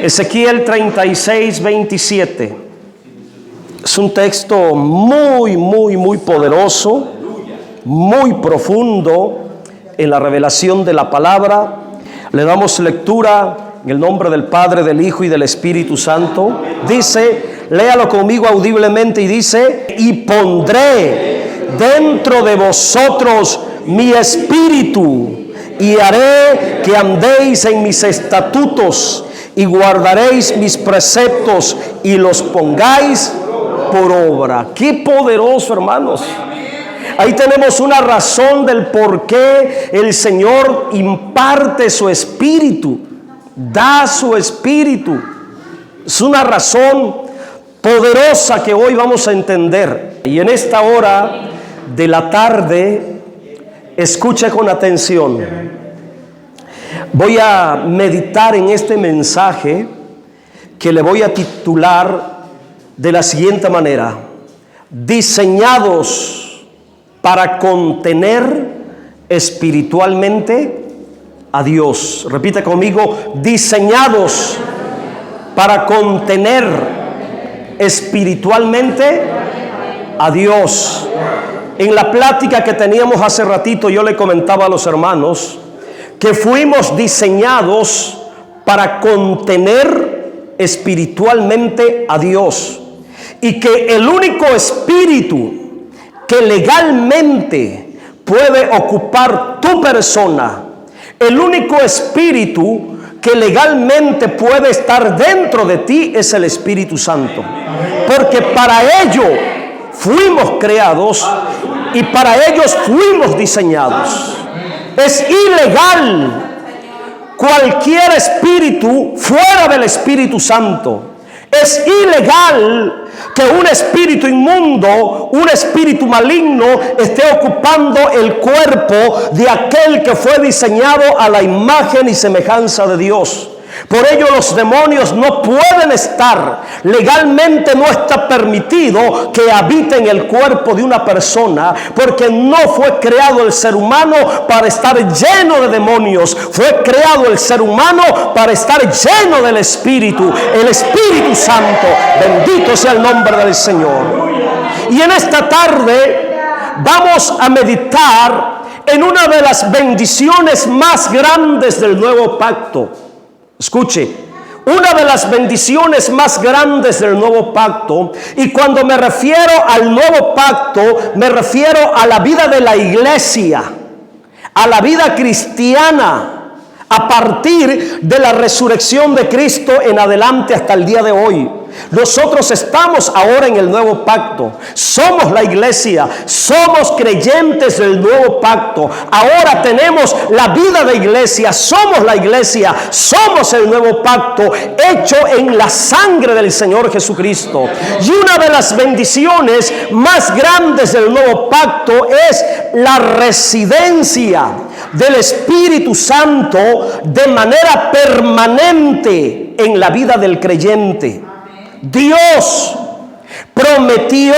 Ezequiel 36, 27. Es un texto muy poderoso, muy profundo en la revelación de la palabra. Le damos lectura en el nombre del Padre, del Hijo y del Espíritu Santo. Dice, léalo conmigo audiblemente y dice: y pondré dentro de vosotros mi espíritu y haré que andéis en mis estatutos y guardaréis mis preceptos y los pongáis por obra. Qué poderoso, hermanos. Ahí tenemos una razón del por qué el Señor imparte su espíritu, da su espíritu. Es una razón poderosa que hoy vamos a entender. Y en esta hora de la tarde, escuche con atención. Voy a meditar en este mensaje que le voy a titular de la siguiente manera: diseñados para contener espiritualmente a Dios. Repite conmigo: diseñados para contener espiritualmente a Dios. En la plática que teníamos hace ratito, yo le comentaba a los hermanos que fuimos diseñados para contener espiritualmente a Dios, y que el único espíritu que legalmente puede ocupar tu persona, el único espíritu que legalmente puede estar dentro de ti, es el Espíritu Santo. Porque para ello fuimos creados y para ellos fuimos diseñados. Es ilegal cualquier espíritu fuera del Espíritu Santo. Es ilegal que un espíritu inmundo, un espíritu maligno, esté ocupando el cuerpo de aquel que fue diseñado a la imagen y semejanza de Dios. Por ello los demonios no pueden estar, legalmente no está permitido que habiten el cuerpo de una persona, porque no fue creado el ser humano para estar lleno de demonios. Fue creado el ser humano para estar lleno del Espíritu, el Espíritu Santo. Bendito sea el nombre del Señor. Y en esta tarde vamos a meditar en una de las bendiciones más grandes del nuevo pacto. Escuche, una de las bendiciones más grandes del nuevo pacto. Y cuando me refiero al nuevo pacto, me refiero a la vida de la iglesia, a la vida cristiana, a partir de la resurrección de Cristo en adelante hasta el día de hoy. Nosotros estamos ahora en el nuevo pacto. Somos la iglesia, somos creyentes del nuevo pacto. Ahora tenemos la vida de iglesia, somos la iglesia, somos el nuevo pacto hecho en la sangre del Señor Jesucristo. Y una de las bendiciones más grandes del nuevo pacto es la residencia del Espíritu Santo de manera permanente en la vida del creyente. Dios prometió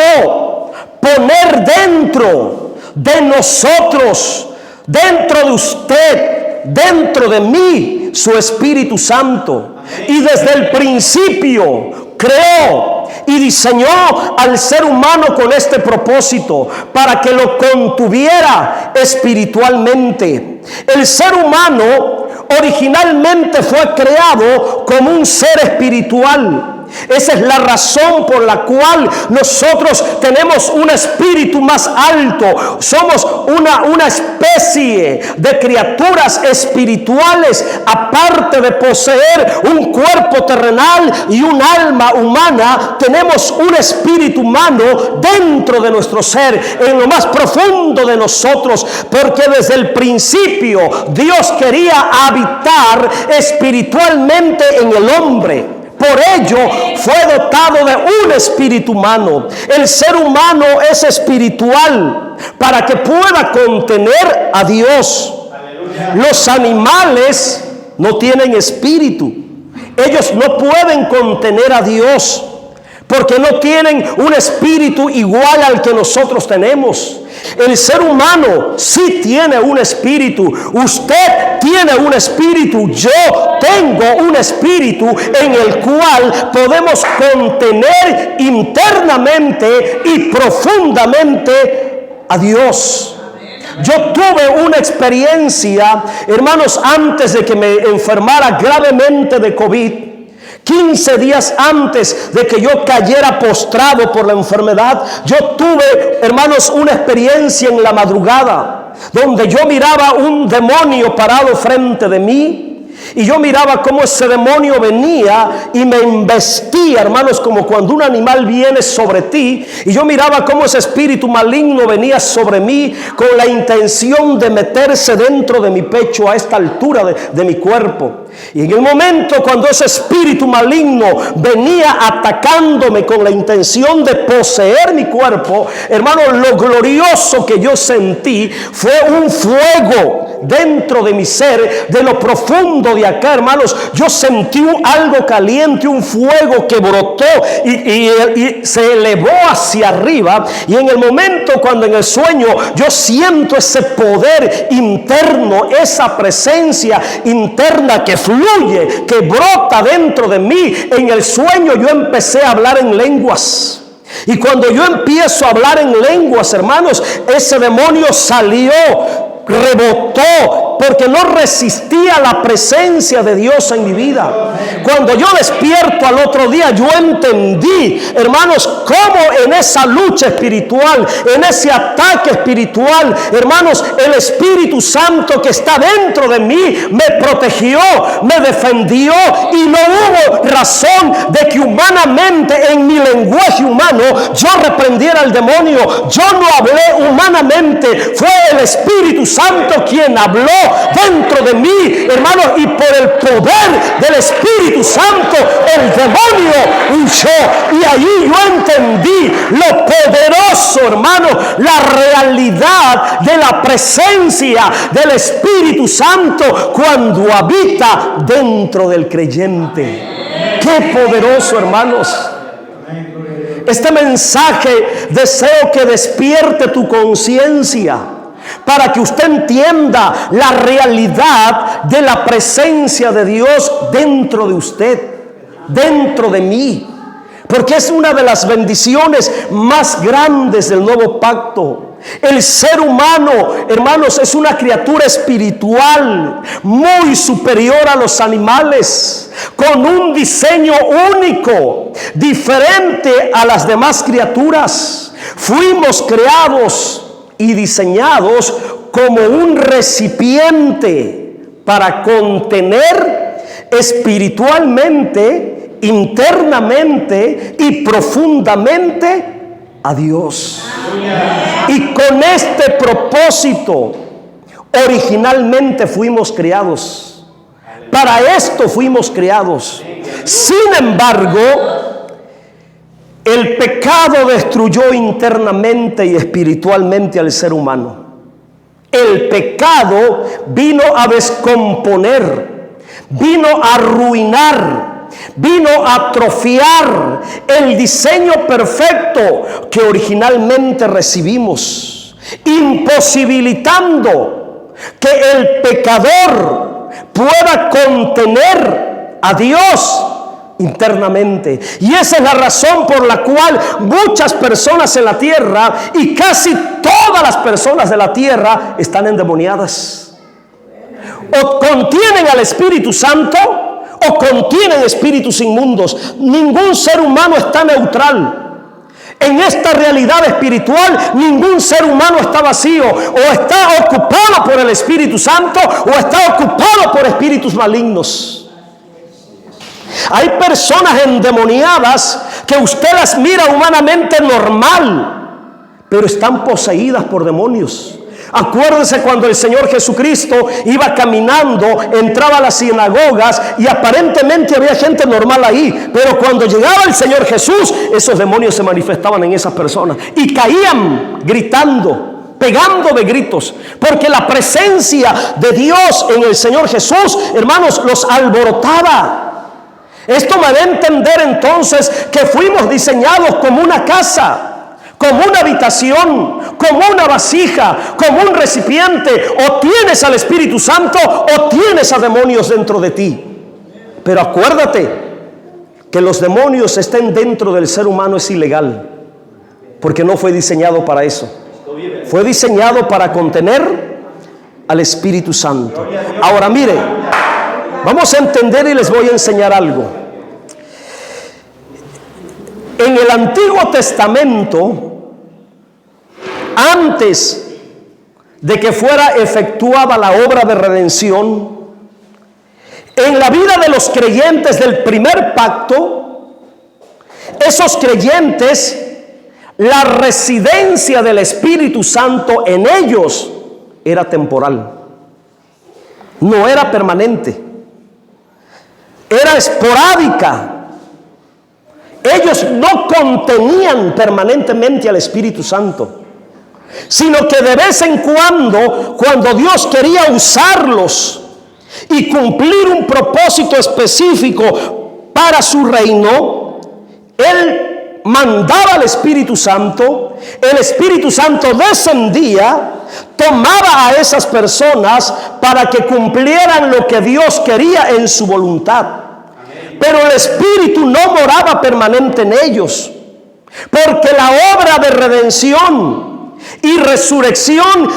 poner dentro de nosotros, dentro de usted, dentro de mí, su Espíritu Santo. Y desde el principio creó y diseñó al ser humano con este propósito, para que lo contuviera espiritualmente. El ser humano originalmente fue creado como un ser espiritual. Esa es la razón por la cual nosotros tenemos un espíritu más alto. Somos una especie de criaturas espirituales, aparte de poseer un cuerpo terrenal y un alma humana. Tenemos un espíritu humano dentro de nuestro ser, en lo más profundo de nosotros, porque desde el principio Dios quería habitar espiritualmente en el hombre. Por ello fue dotado de un espíritu humano. El ser humano es espiritual para que pueda contener a Dios. Los animales no tienen espíritu. Ellos no pueden contener a Dios. porque no tienen un espíritu igual al que nosotros tenemos. El ser humano sí tiene un espíritu. Usted tiene un espíritu. Yo tengo un espíritu en el cual podemos contener internamente y profundamente a Dios. Yo tuve una experiencia, hermanos, antes de que me enfermara gravemente de COVID. 15 días antes de que yo cayera postrado por la enfermedad, yo tuve, hermanos, una experiencia en la madrugada, donde yo miraba un demonio parado frente de mí. Y yo miraba cómo ese demonio venía y me embestía, hermanos, como cuando un animal viene sobre ti. Y yo miraba cómo ese espíritu maligno venía sobre mí con la intención de meterse dentro de mi pecho, a esta altura de mi cuerpo. Y en el momento cuando ese espíritu maligno venía atacándome con la intención de poseer mi cuerpo, hermano, lo glorioso que yo sentí fue un fuego dentro de mi ser, de lo profundo de acá, hermanos. Yo sentí algo caliente, un fuego que brotó y se elevó hacia arriba. Y en el momento cuando en el sueño yo siento ese poder interno, esa presencia interna que fluye, que brota dentro de mí, en el sueño yo empecé a hablar en lenguas. Y cuando yo empiezo a hablar en lenguas, hermanos, ese demonio salió, rebotó, porque no resistía la presencia de Dios en mi vida. Cuando yo despierto al otro día, yo entendí, hermanos, cómo en esa lucha espiritual, en ese ataque espiritual, hermanos, el Espíritu Santo que está dentro de mí me protegió, me defendió, y no hubo razón de que humanamente, en mi lenguaje humano, yo reprendiera al demonio. Yo no hablé humanamente, fue el Espíritu Santo quien habló dentro de mí, hermanos, y por el poder del Espíritu Santo el demonio huyó. Y ahí yo entendí lo poderoso, hermano, la realidad de la presencia del Espíritu Santo cuando habita dentro del creyente. Qué poderoso, hermanos. Este mensaje deseo que despierte tu conciencia, para que usted entienda la realidad de la presencia de Dios dentro de usted, dentro de mí, porque es una de las bendiciones más grandes del nuevo pacto. El ser humano, hermanos, es una criatura espiritual muy superior a los animales, con un diseño único, diferente a las demás criaturas. Fuimos creados y diseñados como un recipiente para contener espiritualmente, internamente y profundamente a Dios. Y con este propósito originalmente fuimos creados. Para esto fuimos creados. Sin embargo, el pecado destruyó internamente y espiritualmente al ser humano. El pecado vino a descomponer, vino a arruinar, vino a atrofiar el diseño perfecto que originalmente recibimos, imposibilitando que el pecador pueda contener a Dios internamente. Y esa es la razón por la cual muchas personas en la tierra, y casi todas las personas de la tierra, están endemoniadas. O contienen al Espíritu Santo o contienen espíritus inmundos. Ningún ser humano está neutral. En esta realidad espiritual, ningún ser humano está vacío. O está ocupado por el Espíritu Santo o está ocupado por espíritus malignos. Hay personas endemoniadas que usted las mira humanamente normal, pero están poseídas por demonios. Acuérdense cuando el Señor Jesucristo iba caminando, entraba a las sinagogas y aparentemente había gente normal ahí, pero cuando llegaba el Señor Jesús, esos demonios se manifestaban en esas personas y caían gritando, pegando de gritos, porque la presencia de Dios en el Señor Jesús, hermanos, los alborotaba. Esto me da a entender entonces que fuimos diseñados como una casa, como una habitación, como una vasija, como un recipiente. O tienes al Espíritu Santo o tienes a demonios dentro de ti. Pero acuérdate que los demonios estén dentro del ser humano es ilegal, porque no fue diseñado para eso. Fue diseñado para contener al Espíritu Santo. Ahora mire, vamos a entender y les voy a enseñar algo. En el Antiguo Testamento, antes de que fuera efectuada la obra de redención, en la vida de los creyentes del primer pacto, esos creyentes, la residencia del Espíritu Santo en ellos era temporal, no era permanente, era esporádica. Ellos no contenían permanentemente al Espíritu Santo, sino que de vez en cuando Dios quería usarlos y cumplir un propósito específico para su reino, Él mandaba al Espíritu Santo. El Espíritu Santo descendía, tomaba a esas personas para que cumplieran lo que Dios quería en su voluntad. Pero el Espíritu no moraba permanente en ellos, porque la obra de redención y resurrección,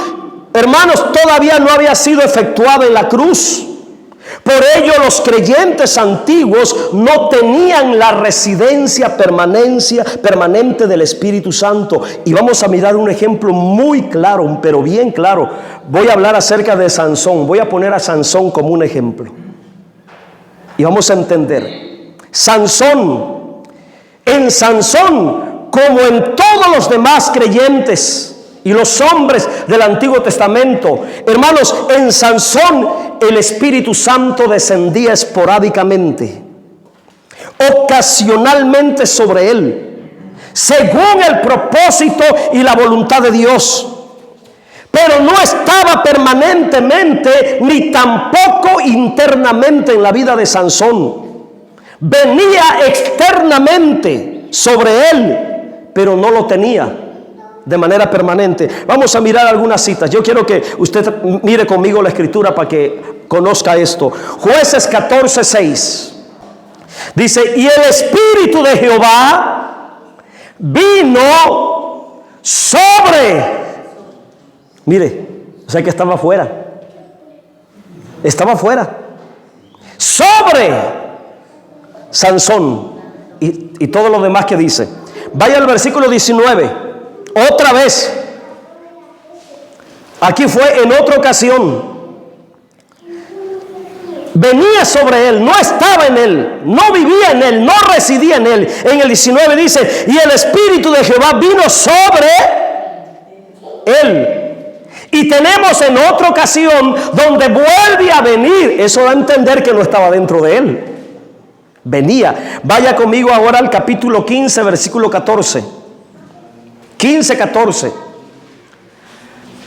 hermanos, todavía no había sido efectuada en la cruz. Por ello los creyentes antiguos no tenían la residencia permanente del Espíritu Santo. Y vamos a mirar un ejemplo muy claro, pero bien claro. Voy a hablar acerca de Sansón. Voy a poner a Sansón como un ejemplo. Y vamos a entender. Sansón, en Sansón, como en todos los demás creyentes y los hombres del Antiguo Testamento, hermanos, en Sansón el Espíritu Santo descendía esporádicamente, ocasionalmente sobre él, según el propósito y la voluntad de Dios. Pero no estaba permanentemente ni tampoco internamente en la vida de Sansón. Venía externamente sobre él, pero no lo tenía de manera permanente. Vamos a mirar algunas citas. Yo quiero que usted mire conmigo la escritura para que conozca esto. Jueces 14:6 dice: y el Espíritu de Jehová vino sobre... Mire, o sea que estaba afuera. Estaba afuera. Sobre Sansón y todo lo demás que dice. Vaya al versículo 19. Otra vez. Aquí fue en otra ocasión. Venía sobre él, no estaba en él, no vivía en él, no residía en él. En el 19 dice: y el Espíritu de Jehová vino sobre él. Y tenemos en otra ocasión donde vuelve a venir. Eso da a entender que no estaba dentro de él. Venía. Vaya conmigo ahora al capítulo 15, versículo 14. 15:14.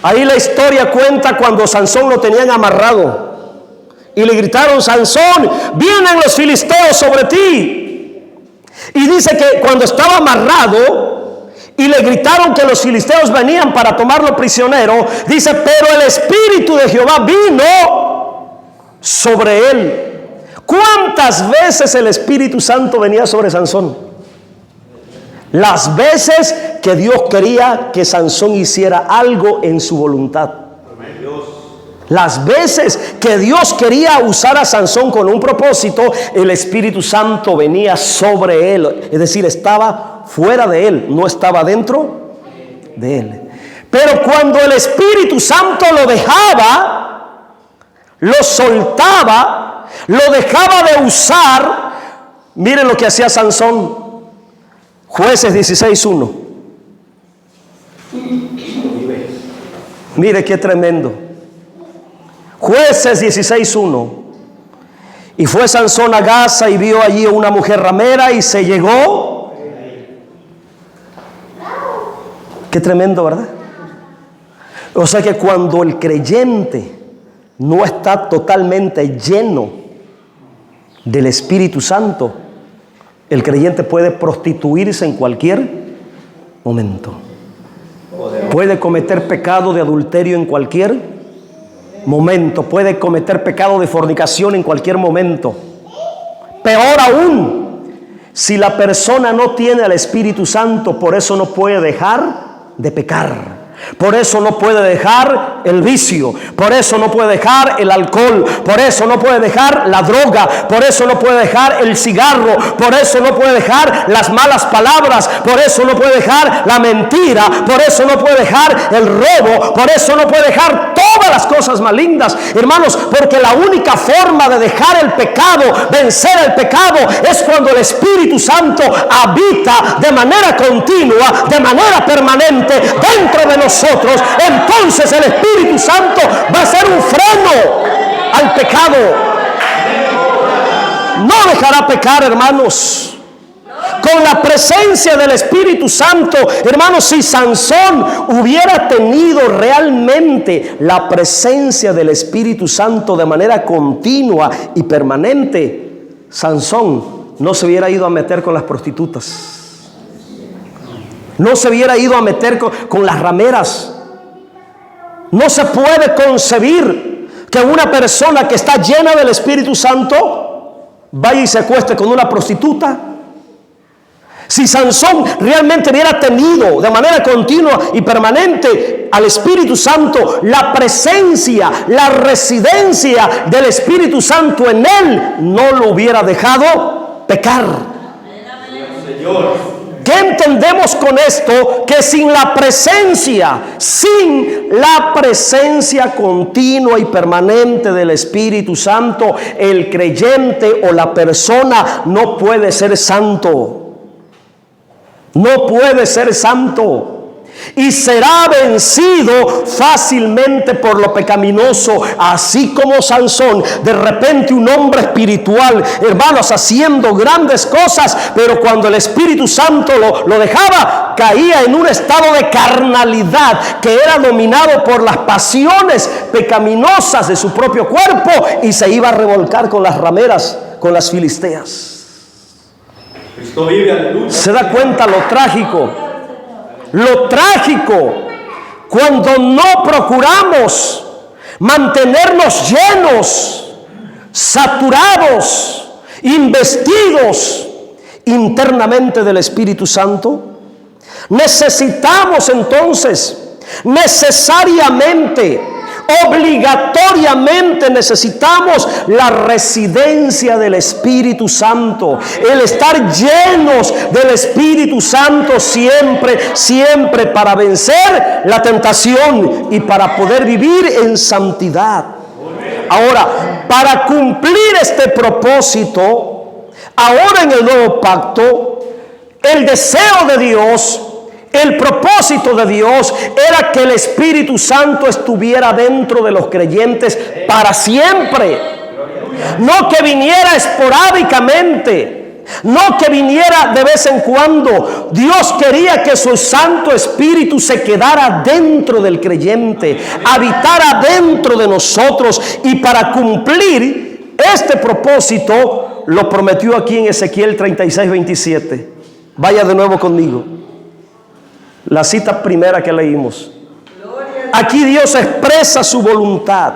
Ahí la historia cuenta cuando Sansón lo tenían amarrado y le gritaron: Sansón, vienen los filisteos sobre ti. Y dice que cuando estaba amarrado y le gritaron que los filisteos venían para tomarlo prisionero, dice: pero el Espíritu de Jehová vino sobre él. ¿Cuántas veces el Espíritu Santo venía sobre Sansón? Las veces que Dios quería que Sansón hiciera algo en su voluntad. Las veces que Dios quería usar a Sansón con un propósito, el Espíritu Santo venía sobre él. Es decir, estaba fuera de él, no estaba dentro de él. Pero cuando el Espíritu Santo lo dejaba, lo soltaba, lo dejaba de usar, miren lo que hacía Sansón. Jueces 16:1. Mire qué tremendo. Jueces 16:1. Y fue Sansón a Gaza y vio allí una mujer ramera y se llegó. Qué tremendo, ¿verdad? O sea que cuando el creyente no está totalmente lleno del Espíritu Santo, el creyente puede prostituirse en cualquier momento. Puede cometer pecado de adulterio en cualquier momento. Puede cometer pecado de fornicación en cualquier momento. Peor aún, si la persona no tiene al Espíritu Santo, por eso no puede dejar de pecar. Por eso no puede dejar el vicio, por eso no puede dejar el alcohol, por eso no puede dejar la droga, por eso no puede dejar el cigarro, por eso no puede dejar las malas palabras, por eso no puede dejar la mentira, por eso no puede dejar el robo, por eso no puede dejar todas las cosas malignas, hermanos, porque la única forma de dejar el pecado, vencer el pecado, es cuando el Espíritu Santo habita de manera continua, de manera permanente dentro de nosotros. Entonces el Espíritu Santo va a ser un freno al pecado. No dejará pecar, hermanos. Con la presencia del Espíritu Santo, hermanos, si Sansón hubiera tenido realmente la presencia del Espíritu Santo de manera continua y permanente, Sansón no se hubiera ido a meter con las prostitutas. No se hubiera ido a meter con las rameras. No se puede concebir que una persona que está llena del Espíritu Santo vaya y se acueste con una prostituta. Si Sansón realmente hubiera tenido de manera continua y permanente al Espíritu Santo, la presencia, la residencia del Espíritu Santo en él, no lo hubiera dejado pecar. Señor. ¿Qué entendemos con esto? Que sin la presencia continua y permanente del Espíritu Santo, el creyente o la persona no puede ser santo. No puede ser santo. Y será vencido fácilmente por lo pecaminoso, así como Sansón, de repente un hombre espiritual, hermanos, haciendo grandes cosas, pero cuando el Espíritu Santo lo dejaba, caía en un estado de carnalidad que era dominado por las pasiones pecaminosas de su propio cuerpo y se iba a revolcar con las rameras, con las filisteas. Cristo vive, aleluya. ¿Se da cuenta lo trágico? Lo trágico cuando no procuramos mantenernos llenos, saturados, investidos internamente del Espíritu Santo. Necesitamos entonces necesariamente, obligatoriamente necesitamos la residencia del Espíritu Santo, el estar llenos del Espíritu Santo siempre para vencer la tentación y para poder vivir en santidad. Ahora, para cumplir este propósito, ahora en el nuevo pacto, el deseo de Dios, el propósito de Dios era que el Espíritu Santo estuviera dentro de los creyentes para siempre. No que viniera esporádicamente, no que viniera de vez en cuando. Dios quería que su Santo Espíritu se quedara dentro del creyente, habitara dentro de nosotros, y para cumplir este propósito lo prometió aquí en Ezequiel 36:27. Vaya de nuevo conmigo. La cita primera que leímos. Aquí Dios expresa su voluntad.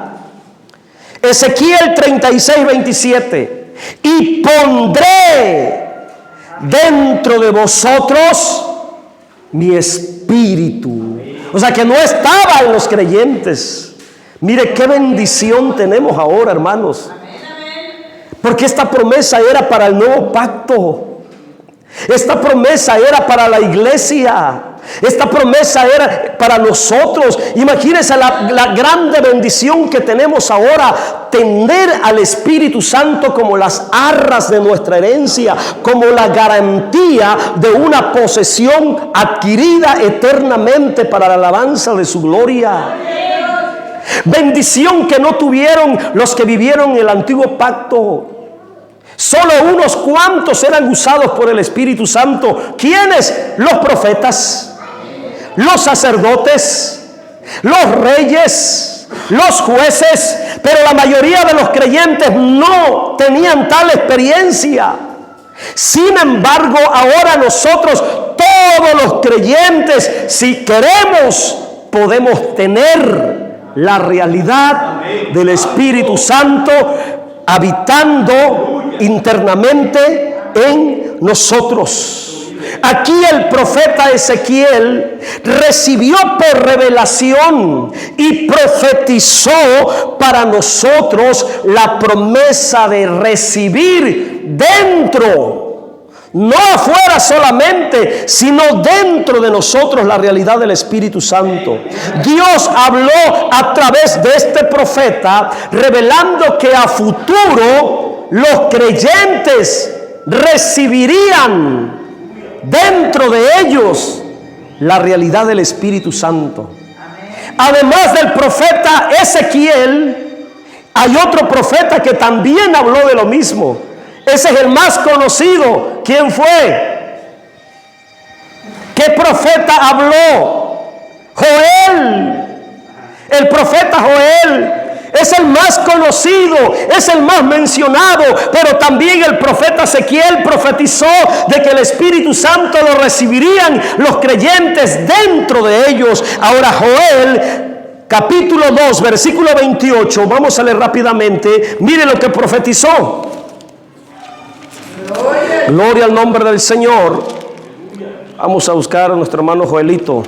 Ezequiel 36:27. Y pondré dentro de vosotros mi espíritu. O sea que no estaba en los creyentes. Mire qué bendición tenemos ahora, hermanos. Porque esta promesa era para el nuevo pacto. Esta promesa era para la iglesia. Esta promesa era para nosotros. Imagínense la grande bendición que tenemos ahora, tener al Espíritu Santo como las arras de nuestra herencia, como la garantía de una posesión adquirida eternamente para la alabanza de su gloria. Bendición que no tuvieron los que vivieron en el antiguo pacto. Solo unos cuantos eran usados por el Espíritu Santo. ¿Quiénes? Los profetas, los sacerdotes, los reyes, los jueces, pero la mayoría de los creyentes no tenían tal experiencia. Sin embargo, ahora nosotros, todos los creyentes, si queremos, podemos tener la realidad del Espíritu Santo habitando internamente en nosotros. Aquí el profeta Ezequiel recibió por revelación y profetizó para nosotros la promesa de recibir dentro, no afuera solamente, sino dentro de nosotros la realidad del Espíritu Santo. Dios habló a través de este profeta, revelando que a futuro los creyentes recibirían dentro de ellos la realidad del Espíritu Santo. Además del profeta Ezequiel, hay otro profeta que también habló de lo mismo. Ese es el más conocido. ¿Quién fue? ¿Qué profeta habló? Joel. El profeta Joel es el más conocido, es el más mencionado, pero también el profeta Ezequiel profetizó de que el Espíritu Santo lo recibirían los creyentes dentro de ellos. Ahora Joel, capítulo 2, versículo 28, vamos a leer rápidamente. Mire lo que profetizó. Gloria al nombre del Señor. Vamos a buscar a nuestro hermano Joelito.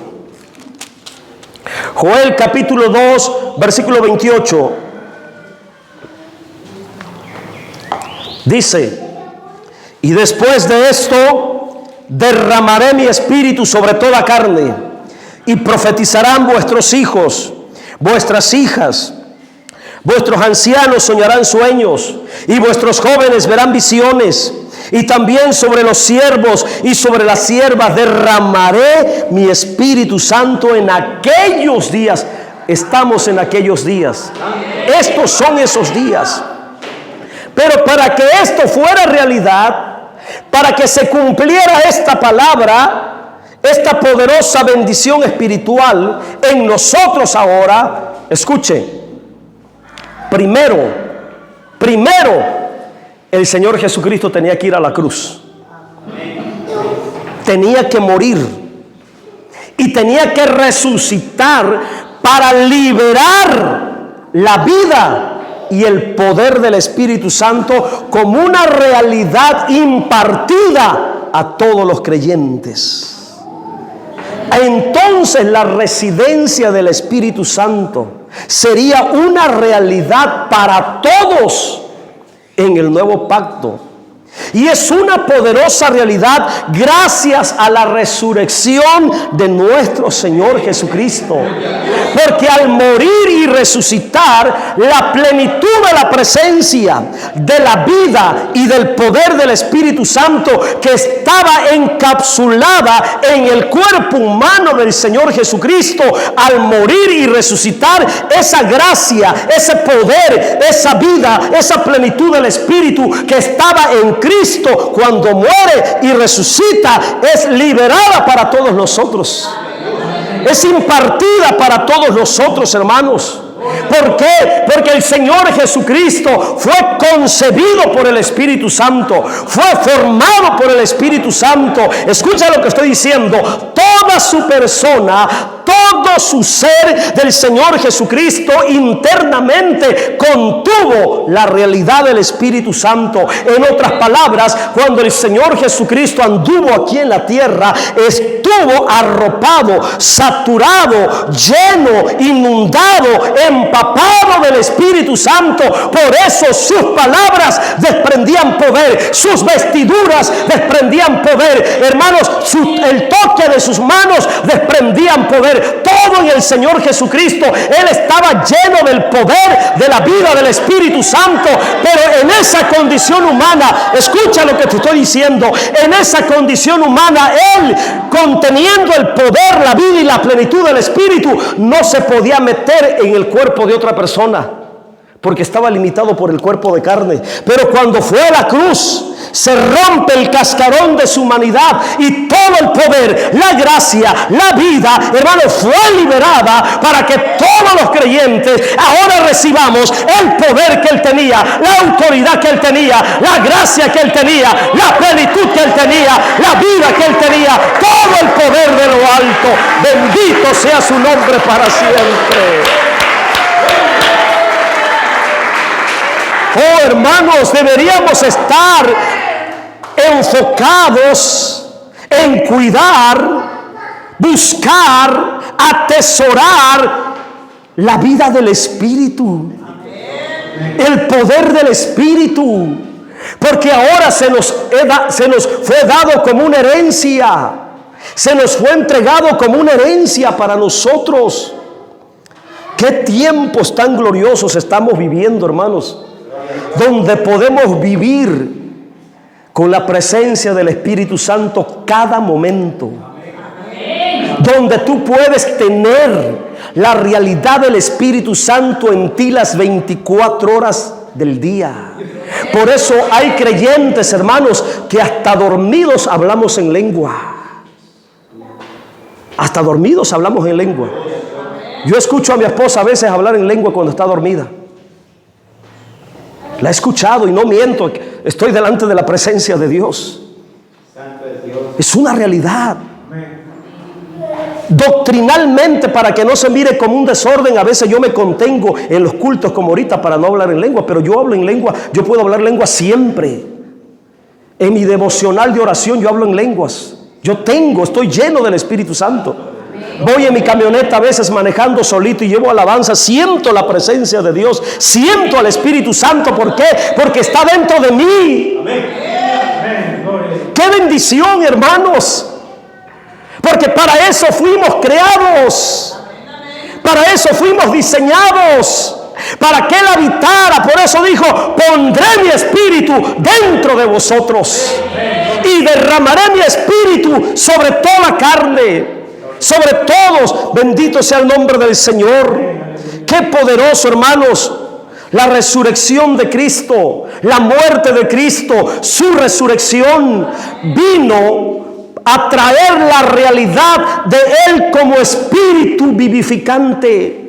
Joel capítulo 2, versículo 28. Dice: y después de esto derramaré mi espíritu sobre toda carne, y profetizarán vuestros hijos, vuestras hijas, vuestros ancianos soñarán sueños, y vuestros jóvenes verán visiones. Y también sobre los siervos y sobre las siervas derramaré mi Espíritu Santo en aquellos días. Estamos en aquellos días. Estos son esos días. Pero para que esto fuera realidad, para que se cumpliera esta palabra, esta poderosa bendición espiritual en nosotros ahora, escuche, primero, el Señor Jesucristo tenía que ir a la cruz. Tenía que morir. Y tenía que resucitar para liberar la vida y el poder del Espíritu Santo como una realidad impartida a todos los creyentes. Entonces la residencia del Espíritu Santo sería una realidad para todos en el nuevo pacto. Y es una poderosa realidad gracias a la resurrección de nuestro Señor Jesucristo. Porque al morir y resucitar, la plenitud de la presencia, de la vida y del poder del Espíritu Santo que estaba encapsulada en el cuerpo humano del Señor Jesucristo, al morir y resucitar, esa gracia, ese poder, esa vida, esa plenitud del Espíritu que estaba en Cristo cuando muere y resucita, es liberada para todos nosotros. Es impartida para todos nosotros, hermanos. ¿Por qué? Porque el Señor Jesucristo fue concebido por el Espíritu Santo, fue formado por el Espíritu Santo. Escucha lo que estoy diciendo. Toda su persona, todo su ser del Señor Jesucristo internamente contuvo la realidad del Espíritu Santo. En otras palabras, cuando el Señor Jesucristo anduvo aquí en la tierra, estuvo arropado, saturado, lleno, inundado, empapado del Espíritu Santo. Por eso sus palabras desprendían poder, sus vestiduras desprendían poder, hermanos, el toque de sus manos desprendían poder. Todo en el Señor Jesucristo. Él estaba lleno del poder de la vida del Espíritu Santo. Pero en esa condición humana, escucha lo que te estoy diciendo, en esa condición humana, Él, conteniendo el poder, la vida y la plenitud del Espíritu, no se podía meter en el cuerpo de otra persona. porque estaba limitado por el cuerpo de carne. Pero cuando fue a la cruz, se rompe el cascarón de su humanidad y todo el poder, la gracia, la vida, hermano, fue liberada para que todos los creyentes ahora recibamos el poder que Él tenía, la autoridad que Él tenía, la gracia que Él tenía, la plenitud que Él tenía, la vida que Él tenía, todo el poder de lo alto. Bendito sea su nombre para siempre. Oh, hermanos, deberíamos estar enfocados en cuidar, buscar, atesorar la vida del Espíritu, el poder del Espíritu, porque ahora se nos fue dado como una herencia, se nos fue entregado como una herencia para nosotros. Qué tiempos tan gloriosos estamos viviendo, hermanos, donde podemos vivir con la presencia del Espíritu Santo cada momento, donde tú puedes tener la realidad del Espíritu Santo en ti las 24 horas del día. Por eso hay creyentes, hermanos, que hasta dormidos hablamos en lengua. Hasta dormidos hablamos en lengua. Yo escucho a mi esposa a veces hablar en lengua cuando está dormida. La he escuchado y no miento, estoy delante de la presencia de Dios. Es una realidad. Doctrinalmente, para que no se mire como un desorden, a veces yo me contengo en los cultos como ahorita para no hablar en lengua, pero yo hablo en lengua, yo puedo hablar lengua siempre. En mi devocional de oración yo hablo en lenguas. Estoy lleno del Espíritu Santo. Voy en mi camioneta a veces manejando solito y llevo alabanza, siento la presencia de Dios, siento al Espíritu Santo. ¿Por qué? Porque está dentro de mí. ¡Qué bendición, hermanos! Porque para eso fuimos creados, para eso fuimos diseñados, para que Él habitara. Por eso dijo: pondré mi espíritu dentro de vosotros y derramaré mi espíritu sobre toda carne, sobre todos. Bendito sea el nombre del Señor. Qué poderoso, hermanos, la resurrección de Cristo, la muerte de Cristo, su resurrección vino a traer la realidad de Él como espíritu vivificante.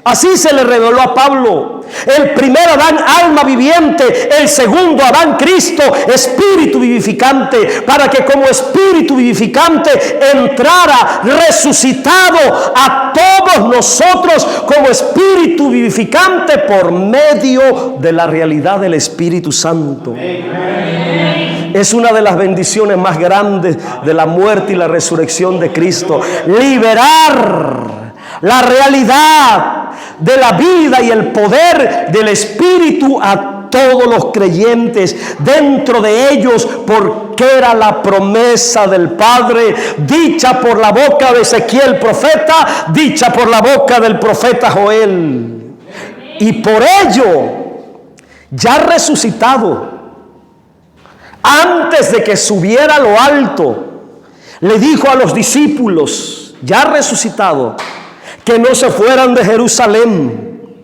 Así se le reveló a Pablo. El primer Adán, alma viviente; el segundo Adán, Cristo, espíritu vivificante, para que como espíritu vivificante entrara resucitado a todos nosotros como espíritu vivificante por medio de la realidad del Espíritu Santo. Es una de las bendiciones más grandes de la muerte y la resurrección de Cristo. Liberar la realidad de la vida y el poder del Espíritu a todos los creyentes, dentro de ellos, porque era la promesa del Padre, dicha por la boca de Ezequiel profeta, dicha por la boca del profeta Joel. Y por ello, ya resucitado, antes de que subiera a lo alto, le dijo a los discípulos, ya resucitado, que no se fueran de Jerusalén,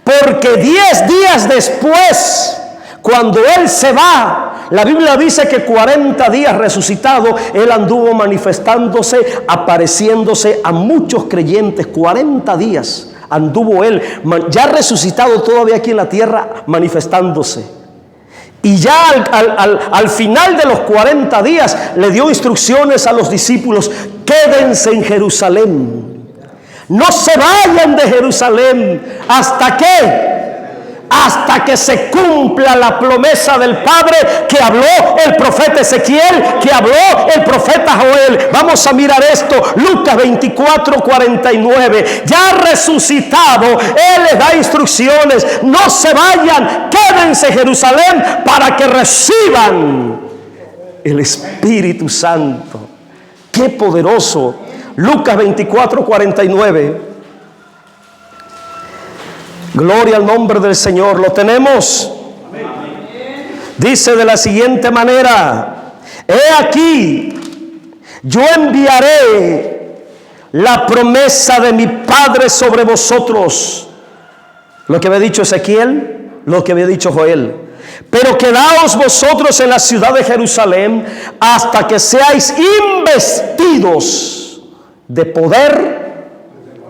porque 10 días después, cuando Él se va, la Biblia dice que 40 días resucitado, Él anduvo manifestándose, apareciéndose a muchos creyentes. 40 días anduvo Él, ya resucitado, todavía aquí en la tierra, manifestándose. Y ya al final de los 40 días le dio instrucciones a los discípulos: quédense en Jerusalén, no se vayan de Jerusalén. ¿Hasta qué? Hasta que se cumpla la promesa del Padre que habló el profeta Ezequiel, que habló el profeta Joel. Vamos a mirar esto, Lucas 24:49. Ya resucitado, Él les da instrucciones: no se vayan, quédense en Jerusalén para que reciban el Espíritu Santo. ¡Qué poderoso! Lucas 24:49. Gloria al nombre del Señor. ¿Lo tenemos? Dice de la siguiente manera: he aquí, yo enviaré la promesa de mi Padre sobre vosotros. Lo que había dicho Ezequiel, lo que había dicho Joel. Pero quedaos vosotros en la ciudad de Jerusalén hasta que seáis investidos de poder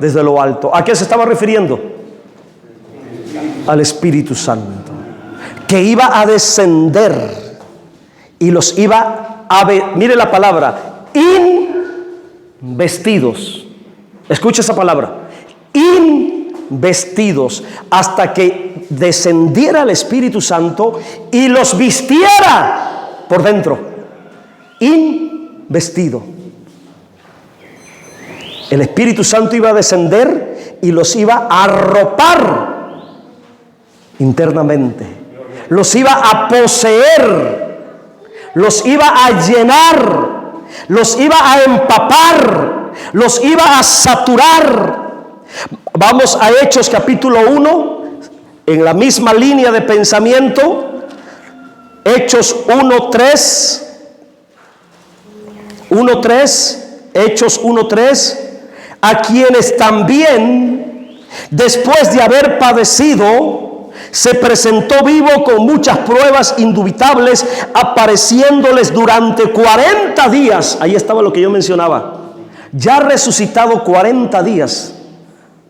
desde lo alto. ¿A qué se estaba refiriendo? Al Espíritu Santo, que iba a descender y los iba a ver. Mire la palabra, investidos. Escucha esa palabra, investidos, hasta que descendiera el Espíritu Santo y los vistiera por dentro. Investido. El Espíritu Santo iba a descender y los iba a arropar internamente, los iba a poseer, los iba a llenar, los iba a empapar, los iba a saturar. Vamos a Hechos capítulo 1, en la misma línea de pensamiento. Hechos 1:3, Hechos 1:3, a quienes también, después de haber padecido, se presentó vivo con muchas pruebas indubitables, apareciéndoles durante 40 días. Ahí estaba lo que yo mencionaba. Ya resucitado 40 días,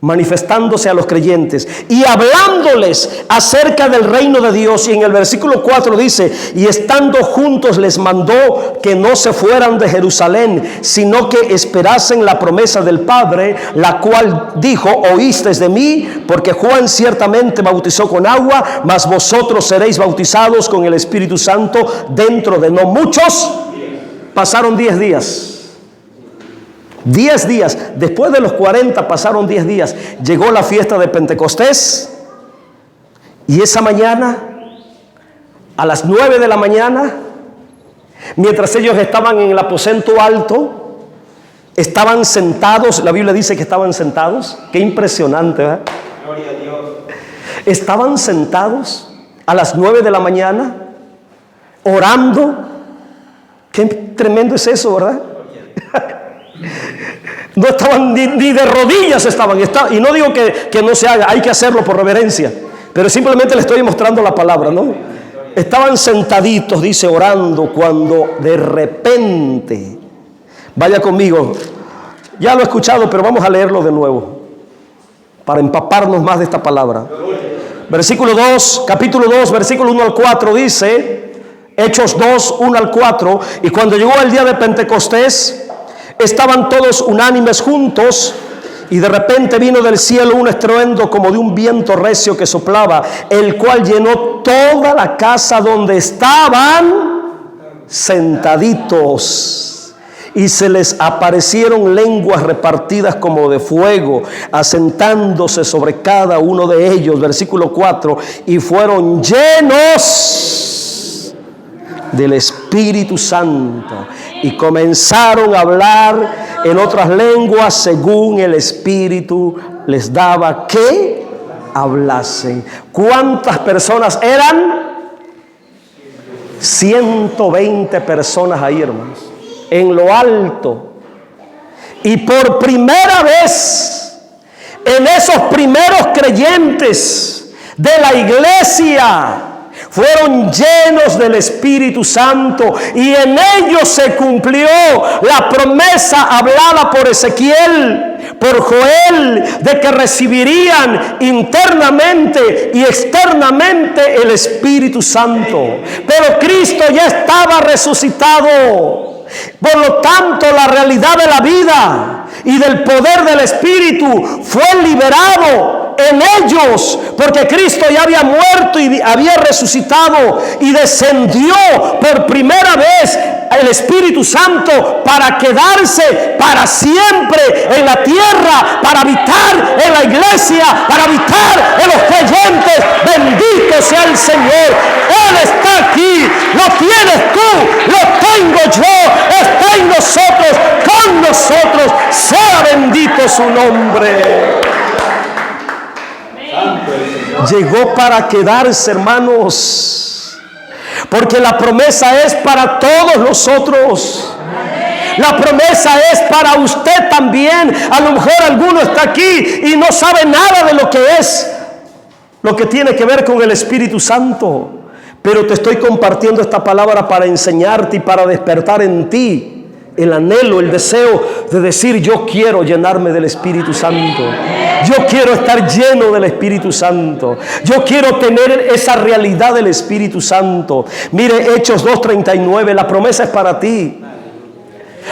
manifestándose a los creyentes y hablándoles acerca del reino de Dios. Y en el versículo 4 dice: y estando juntos les mandó que no se fueran de Jerusalén, sino que esperasen la promesa del Padre, la cual dijo: oísteis de mí, porque Juan ciertamente bautizó con agua, mas vosotros seréis bautizados con el Espíritu Santo dentro de no muchos. Pasaron 10 días. 10 días, después de los 40 pasaron 10 días, llegó la fiesta de Pentecostés, y esa mañana, a las 9 de la mañana, mientras ellos estaban en el aposento alto, estaban sentados. La Biblia dice que estaban sentados. Qué impresionante, ¿verdad? Gloria a Dios. Estaban sentados a las 9 de la mañana, orando. Qué tremendo es eso, ¿verdad? No estaban ni de rodillas estaban, y no digo que no se haga, hay que hacerlo por reverencia, pero simplemente le estoy mostrando la palabra, ¿no? Estaban sentaditos, dice, orando, cuando de repente, vaya conmigo, ya lo he escuchado, pero vamos a leerlo de nuevo para empaparnos más de esta palabra. Versículo 2, capítulo 2, versículo 1 al 4 dice, Hechos 2, 1 al 4, y cuando llegó el día de Pentecostés, estaban todos unánimes juntos, y de repente vino del cielo un estruendo como de un viento recio que soplaba, el cual llenó toda la casa donde estaban sentaditos, y se les aparecieron lenguas repartidas como de fuego, asentándose sobre cada uno de ellos. Versículo 4, y fueron llenos del Espíritu Santo, y comenzaron a hablar en otras lenguas según el Espíritu les daba que hablasen. ¿Cuántas personas eran? 120 personas ahí, hermanos, en lo alto. Y por primera vez, en esos primeros creyentes de la iglesia, fueron llenos del Espíritu Santo, y en ellos se cumplió la promesa hablada por Ezequiel, por Joel, de que recibirían internamente y externamente el Espíritu Santo. Pero Cristo ya estaba resucitado. Por lo tanto, la realidad de la vida y del poder del Espíritu fue liberado en ellos, porque Cristo ya había muerto y había resucitado, y descendió por primera vez el Espíritu Santo para quedarse para siempre en la tierra, para habitar en la iglesia, para habitar en los creyentes. Bendito sea el Señor. Él está aquí, lo tienes tú, lo tengo yo, está en nosotros, con nosotros. Sea bendito su nombre. Llegó para quedarse, hermanos, porque la promesa es para todos nosotros. La promesa es para usted también. A lo mejor alguno está aquí y no sabe nada de lo que es lo que tiene que ver con el Espíritu Santo. Pero te estoy compartiendo esta palabra para enseñarte y para despertar en ti el anhelo, el deseo de decir: yo quiero llenarme del Espíritu Santo. Yo quiero estar lleno del Espíritu Santo. Yo quiero tener esa realidad del Espíritu Santo. Mire, Hechos 2:39, la promesa es para ti.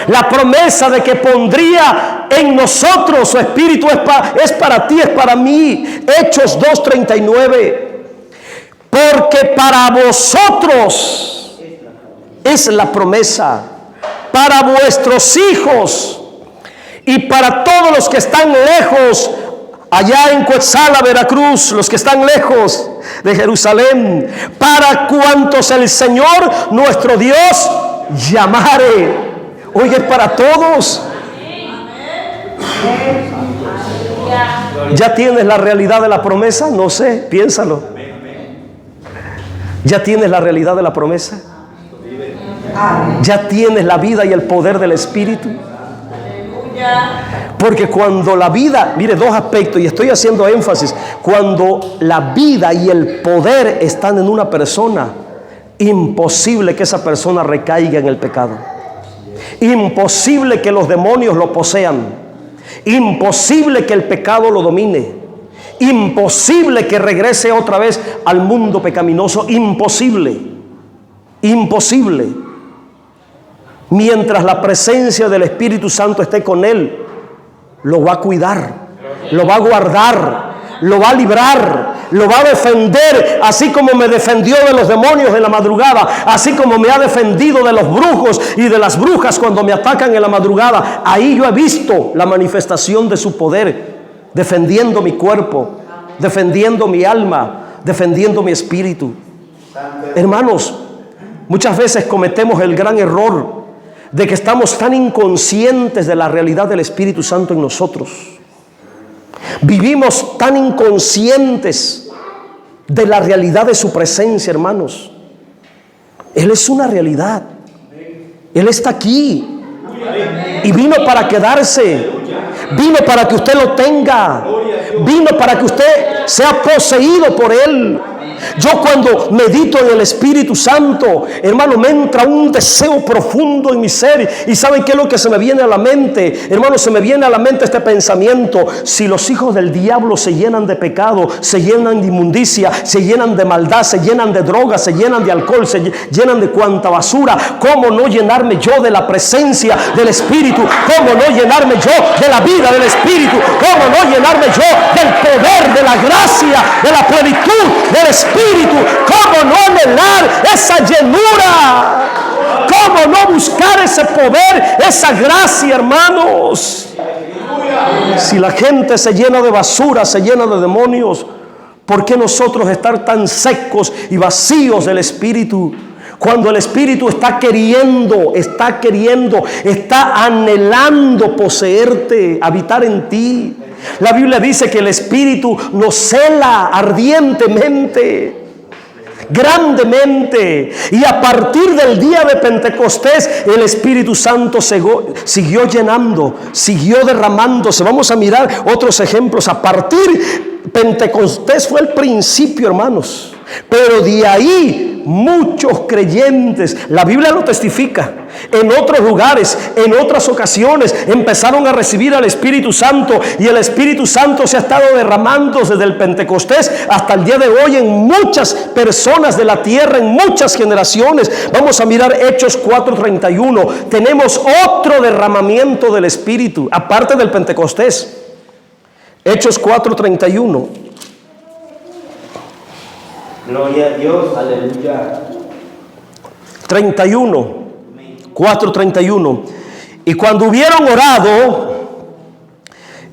La promesa de que pondría en nosotros su Espíritu es para ti, es para mí. Hechos 2:39. Porque para vosotros es la promesa, para vuestros hijos y para todos los que están lejos, allá en Cuetzala, Veracruz, los que están lejos de Jerusalén, para cuantos el Señor nuestro Dios llamare. Oye, es para todos. ¿Ya tienes la realidad de la promesa? No sé, piénsalo. ¿Ya tienes la realidad de la promesa? ¿Ya tienes la vida y el poder del Espíritu? Porque cuando la vida, mire, dos aspectos, y estoy haciendo énfasis: cuando la vida y el poder están en una persona, imposible que esa persona recaiga en el pecado. Imposible que los demonios lo posean. Imposible que el pecado lo domine. Imposible que regrese otra vez al mundo pecaminoso. Imposible. Imposible. Mientras la presencia del Espíritu Santo esté con él, lo va a cuidar, lo va a guardar, lo va a librar, lo va a defender, así como me defendió de los demonios en la madrugada, así como me ha defendido de los brujos y de las brujas cuando me atacan en la madrugada. Ahí yo he visto la manifestación de su poder, defendiendo mi cuerpo, defendiendo mi alma, defendiendo mi espíritu. Hermanos, muchas veces cometemos el gran error de que estamos tan inconscientes de la realidad del Espíritu Santo en nosotros. Vivimos tan inconscientes de la realidad de su presencia, hermanos. Él es una realidad. Él está aquí y vino para quedarse. Vino para que usted lo tenga. Vino para que usted sea poseído por Él. Yo cuando medito en el Espíritu Santo, hermano, me entra un deseo profundo en mi ser. ¿Y saben qué es lo que se me viene a la mente? Hermano, se me viene a la mente este pensamiento: si los hijos del diablo se llenan de pecado, se llenan de inmundicia, se llenan de maldad, se llenan de drogas, se llenan de alcohol, se llenan de cuanta basura, ¿cómo no llenarme yo de la presencia del Espíritu? ¿Cómo no llenarme yo de la vida del Espíritu? ¿Cómo no llenarme yo del poder, de la gracia, de la plenitud del Espíritu? ¿Cómo no anhelar esa llenura? ¿Cómo no buscar ese poder, esa gracia, hermanos? Si la gente se llena de basura, se llena de demonios, ¿por qué nosotros estar tan secos y vacíos del Espíritu? Cuando el Espíritu está queriendo, está anhelando poseerte, habitar en ti. La Biblia dice que el Espíritu nos cela ardientemente, grandemente. Y a partir del día de Pentecostés, el Espíritu Santo siguió llenando, siguió derramándose. Vamos a mirar otros ejemplos. A partir Pentecostés fue el principio, hermanos. Pero de ahí muchos creyentes, la Biblia lo testifica, en otros lugares, en otras ocasiones, empezaron a recibir al Espíritu Santo. Y el Espíritu Santo se ha estado derramando desde el Pentecostés hasta el día de hoy en muchas personas de la tierra, en muchas generaciones. Vamos a mirar Hechos 4:31. Tenemos otro derramamiento del Espíritu, aparte del Pentecostés. Hechos 4:31. Gloria a Dios, aleluya. 4:31. Y cuando hubieron orado,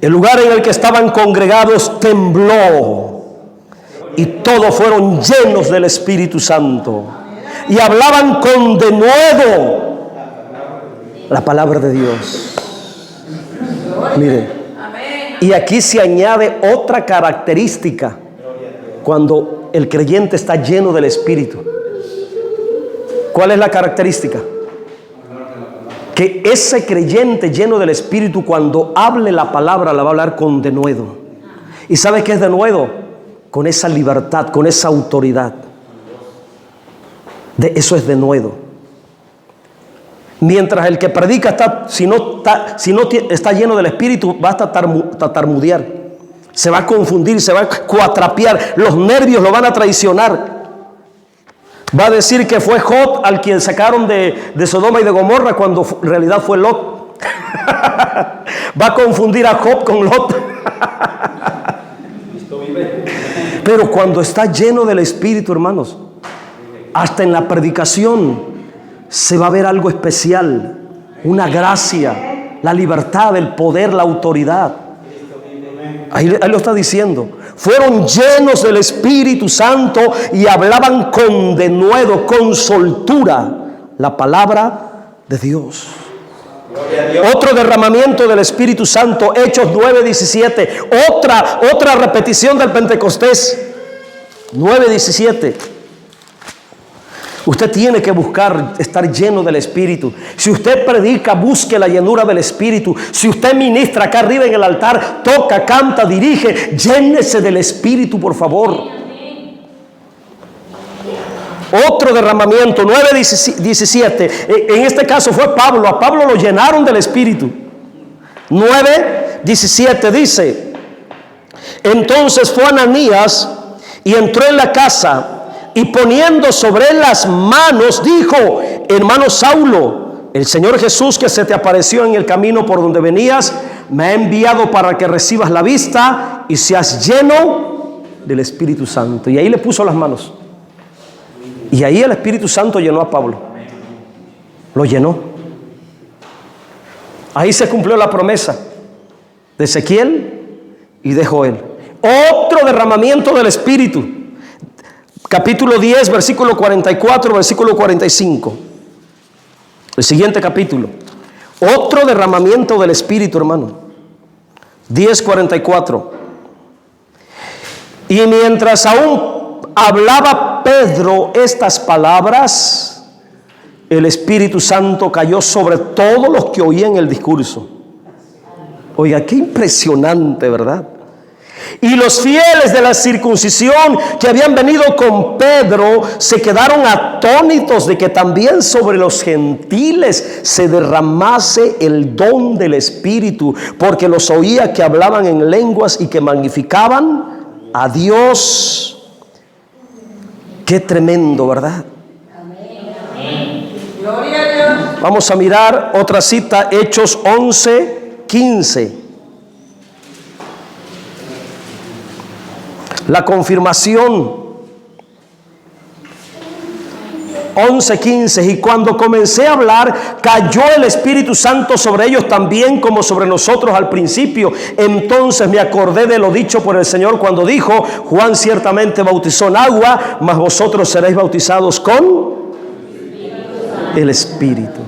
el lugar en el que estaban congregados tembló, y todos fueron llenos del Espíritu Santo, y hablaban con denuedo la palabra de Dios. Mire, y aquí se añade otra característica cuando el creyente está lleno del Espíritu. ¿Cuál es la característica? Que ese creyente lleno del Espíritu, cuando hable la palabra, la va a hablar con denuedo. ¿Y sabe qué es denuedo? con esa libertad, con esa autoridad. Eso es denuedo. Mientras el que predica si no está lleno del Espíritu, va a tartamudear, se va a confundir, se va a cuatrapear, los nervios lo van a traicionar. Va a decir que fue Job al quien sacaron de Sodoma y de Gomorra, cuando en realidad fue Lot. Va a confundir a Job con Lot. Pero cuando está lleno del Espíritu, hermanos, hasta en la predicación se va a ver algo especial, una gracia, la libertad, el poder, la autoridad. Ahí lo está diciendo. Fueron llenos del Espíritu Santo y hablaban con denuedo, con soltura, la palabra de Dios. Otro derramamiento del Espíritu Santo, Hechos 9:17. Otra repetición del Pentecostés, 9:17. Usted tiene que buscar estar lleno del Espíritu. Si usted predica, busque la llenura del Espíritu. Si usted ministra acá arriba en el altar, toca, canta, dirige, llénese del Espíritu, por favor. Otro derramamiento, 9:17. En este caso fue Pablo. A Pablo lo llenaron del Espíritu. 9:17 dice: entonces fue Ananías y entró en la casa, y poniendo sobre él las manos, dijo: hermano Saulo, el Señor Jesús que se te apareció en el camino por donde venías, me ha enviado para que recibas la vista y seas lleno del Espíritu Santo. Y ahí le puso las manos. Y ahí el Espíritu Santo llenó a Pablo. Lo llenó. Ahí se cumplió la promesa de Ezequiel y de Joel. Otro derramamiento del Espíritu. Capítulo 10, versículo 44, versículo 45. El siguiente capítulo. Otro derramamiento del Espíritu, hermano. 10:44. Y mientras aún hablaba Pedro estas palabras, el Espíritu Santo cayó sobre todos los que oían el discurso. Oiga, qué impresionante, ¿verdad? Y los fieles de la circuncisión que habían venido con Pedro se quedaron atónitos de que también sobre los gentiles se derramase el don del Espíritu, porque los oía que hablaban en lenguas y que magnificaban a Dios. Qué tremendo, ¿verdad? Gloria a Dios. Vamos a mirar otra cita, Hechos 11:15. La confirmación. 11:15. Y cuando comencé a hablar, cayó el Espíritu Santo sobre ellos también, como sobre nosotros al principio. Entonces me acordé de lo dicho por el Señor cuando dijo: Juan ciertamente bautizó en agua, mas vosotros seréis bautizados con el Espíritu.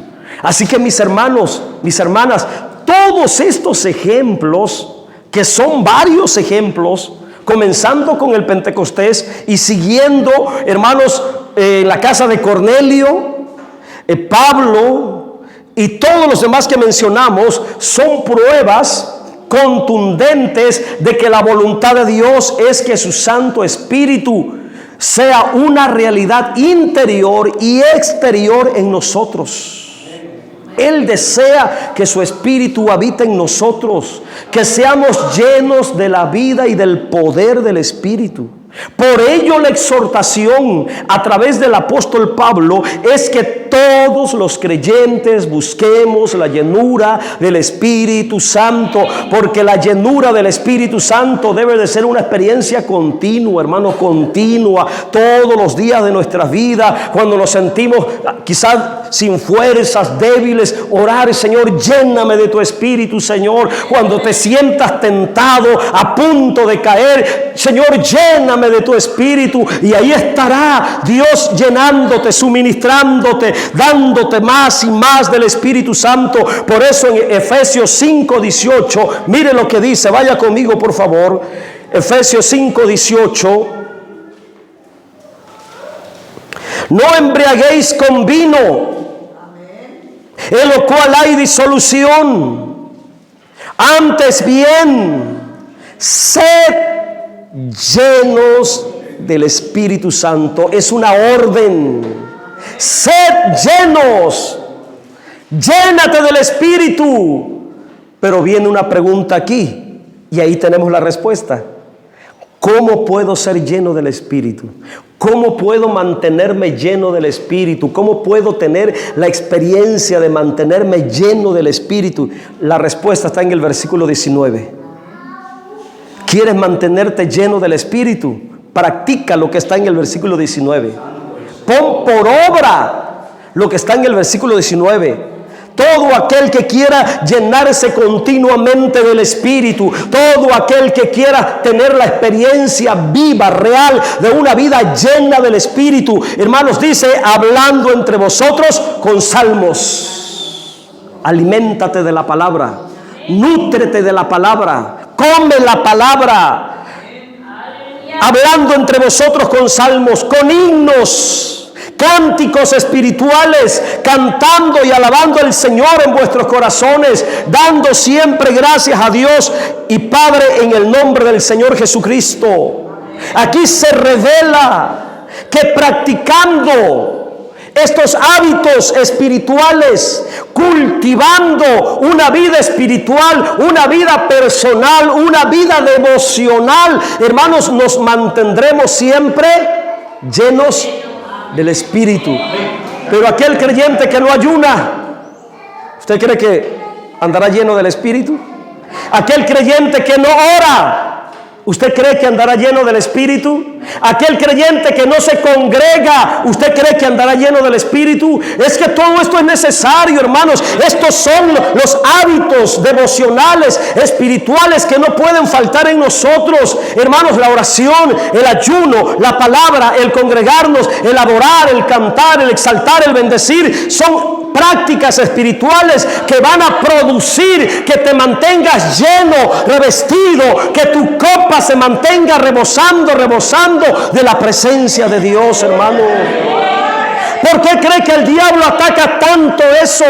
Así que mis hermanos, mis hermanas, todos estos ejemplos, que son varios ejemplos, comenzando con el Pentecostés y siguiendo, hermanos, la casa de Cornelio, Pablo y todos los demás que mencionamos, son pruebas contundentes de que la voluntad de Dios es que su Santo Espíritu sea una realidad interior y exterior en nosotros. Él desea que su Espíritu habite en nosotros, que seamos llenos de la vida y del poder del Espíritu. Por ello la exhortación a través del apóstol Pablo es que todos los creyentes busquemos la llenura del Espíritu Santo, porque la llenura del Espíritu Santo debe de ser una experiencia continua, hermano, continua, todos los días de nuestra vida. Cuando nos sentimos quizás sin fuerzas, débiles, orar: Señor, lléname de tu Espíritu, Señor. Cuando te sientas tentado, a punto de caer, Señor, lléname de tu Espíritu, y ahí estará Dios llenándote, suministrándote, dándote más y más del Espíritu Santo. Por eso en Efesios 5:18, mire lo que dice, vaya conmigo por favor, Efesios 5:18: no embriaguéis con vino, en lo cual hay disolución, antes bien sed llenos del Espíritu Santo. Es una orden. Sed llenos. Llénate del Espíritu. Pero viene una pregunta aquí, y ahí tenemos la respuesta. ¿Cómo puedo ser lleno del Espíritu? ¿Cómo puedo mantenerme lleno del Espíritu? ¿Cómo puedo tener la experiencia de mantenerme lleno del Espíritu? La respuesta está en el versículo 19. ¿Quieres mantenerte lleno del Espíritu? Practica lo que está en el versículo 19. Pon por obra lo que está en el versículo 19. Todo aquel que quiera llenarse continuamente del Espíritu, todo aquel que quiera tener la experiencia viva, real, de una vida llena del Espíritu, hermanos, dice, hablando entre vosotros con salmos. Aliméntate de la palabra, nútrete de la palabra, come la palabra, hablando entre vosotros con salmos, con himnos, cánticos espirituales, cantando y alabando al Señor en vuestros corazones, dando siempre gracias a Dios y Padre en el nombre del Señor Jesucristo. Aquí se revela que practicando estos hábitos espirituales, cultivando una vida espiritual, una vida personal, una vida devocional, hermanos, nos mantendremos siempre llenos del Espíritu. Pero aquel creyente que no ayuna, ¿usted cree que andará lleno del Espíritu? Aquel creyente que no ora, ¿usted cree que andará lleno del Espíritu? Aquel creyente que no se congrega, ¿usted cree que andará lleno del Espíritu? Es que todo esto es necesario, hermanos. Estos son los hábitos devocionales, espirituales, que no pueden faltar en nosotros, hermanos. La oración, el ayuno, la palabra, el congregarnos, el adorar, el cantar, el exaltar, el bendecir, son prácticas espirituales que van a producir que te mantengas lleno, revestido, que tu copa se mantenga rebosando de la presencia de Dios, hermano. ¿Por qué cree que el diablo ataca tanto eso?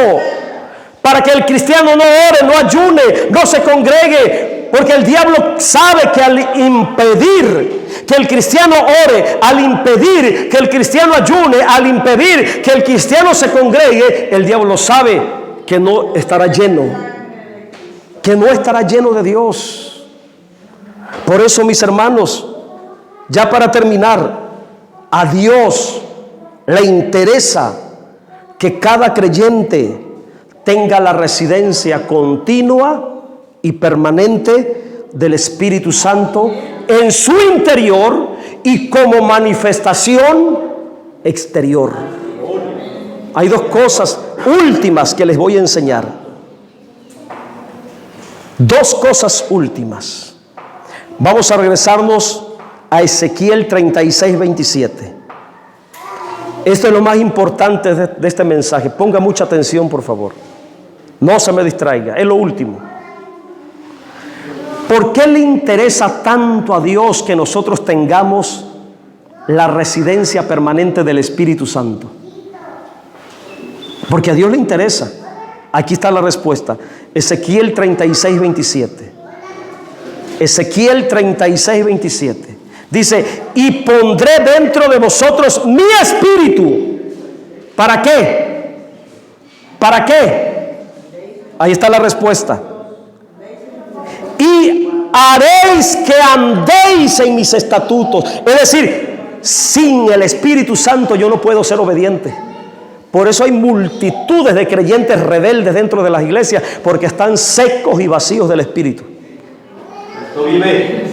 Para que el cristiano no ore, no ayune, no se congregue. Porque el diablo sabe que al impedir que el cristiano ore, al impedir que el cristiano ayune, al impedir que el cristiano se congregue, el diablo sabe que no estará lleno, que no estará lleno de Dios. Por eso, mis hermanos, ya para terminar, a Dios le interesa que cada creyente tenga la residencia continua y permanente del Espíritu Santo en su interior y como manifestación exterior. Hay dos cosas últimas que les voy a enseñar. Dos cosas últimas. Vamos a regresarnos a Ezequiel 36, 27. Esto es lo más importante de este mensaje. Ponga mucha atención, por favor. No se me distraiga. Es lo último. ¿Por qué le interesa tanto a Dios que nosotros tengamos la residencia permanente del Espíritu Santo? Porque a Dios le interesa. Aquí está la respuesta. Ezequiel 36, 27. Ezequiel 36, 27. Dice, y pondré dentro de vosotros mi espíritu. ¿Para qué? ¿Para qué? Ahí está la respuesta. Y haréis que andéis en mis estatutos. Es decir, sin el Espíritu Santo yo no puedo ser obediente. Por eso hay multitudes de creyentes rebeldes dentro de las iglesias, porque están secos y vacíos del Espíritu. Esto vive.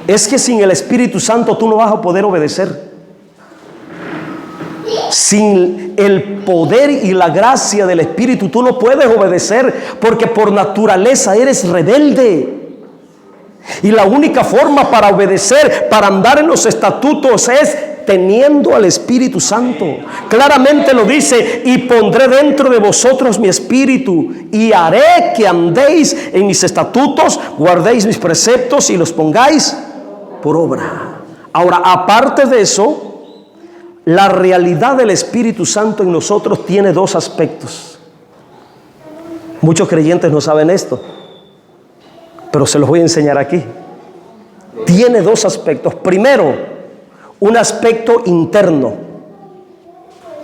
Es que sin el Espíritu Santo tú no vas a poder obedecer. Sin el poder y la gracia del Espíritu tú no puedes obedecer, porque por naturaleza eres rebelde. Y la única forma para obedecer, para andar en los estatutos, es teniendo al Espíritu Santo. Claramente lo dice, y pondré dentro de vosotros mi espíritu, y haré que andéis en mis estatutos, guardéis mis preceptos y los pongáis por obra. Ahora, aparte de eso, la realidad del Espíritu Santo en nosotros tiene dos aspectos. Muchos creyentes no saben esto, pero se los voy a enseñar aquí. Tiene dos aspectos. Primero, un aspecto interno.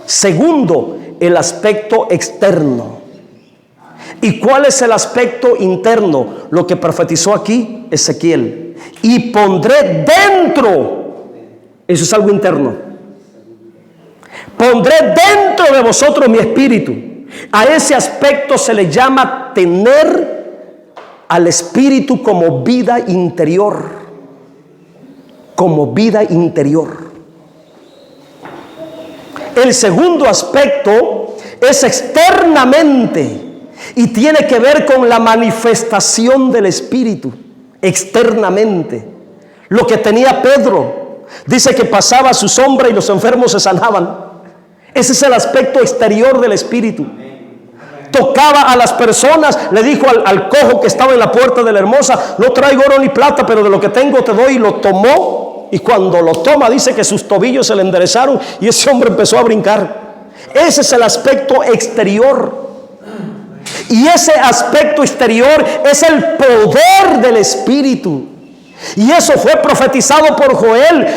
Segundo, el aspecto externo. ¿Y cuál es el aspecto interno? Lo que profetizó aquí Ezequiel. Y pondré dentro, eso es algo interno, pondré dentro de vosotros mi espíritu. A ese aspecto se le llama tener al espíritu como vida interior. Como vida interior. El segundo aspecto es externamente y tiene que ver con la manifestación del espíritu. Externamente. Lo que tenía Pedro, dice que pasaba a su sombra y los enfermos se sanaban. Ese es el aspecto exterior del espíritu. Tocaba a las personas, le dijo al cojo que estaba en la puerta de la Hermosa: no traigo oro ni plata, pero de lo que tengo te doy. Y lo tomó, y cuando lo toma dice que sus tobillos se le enderezaron y ese hombre empezó a brincar. Ese es el aspecto exterior. Y ese aspecto exterior es el poder del espíritu. Y eso fue profetizado por Joel.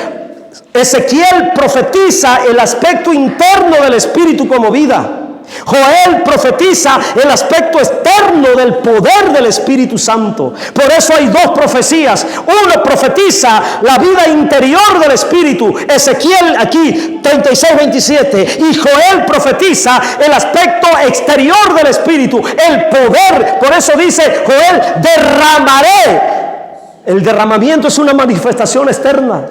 Ezequiel profetiza el aspecto interno del espíritu como vida. Joel profetiza el aspecto externo del poder del Espíritu Santo. Por eso hay dos profecías. Uno profetiza la vida interior del Espíritu, Ezequiel aquí 36:27, y Joel profetiza el aspecto exterior del Espíritu, el poder. Por eso dice Joel: derramaré. El derramamiento es una manifestación externa.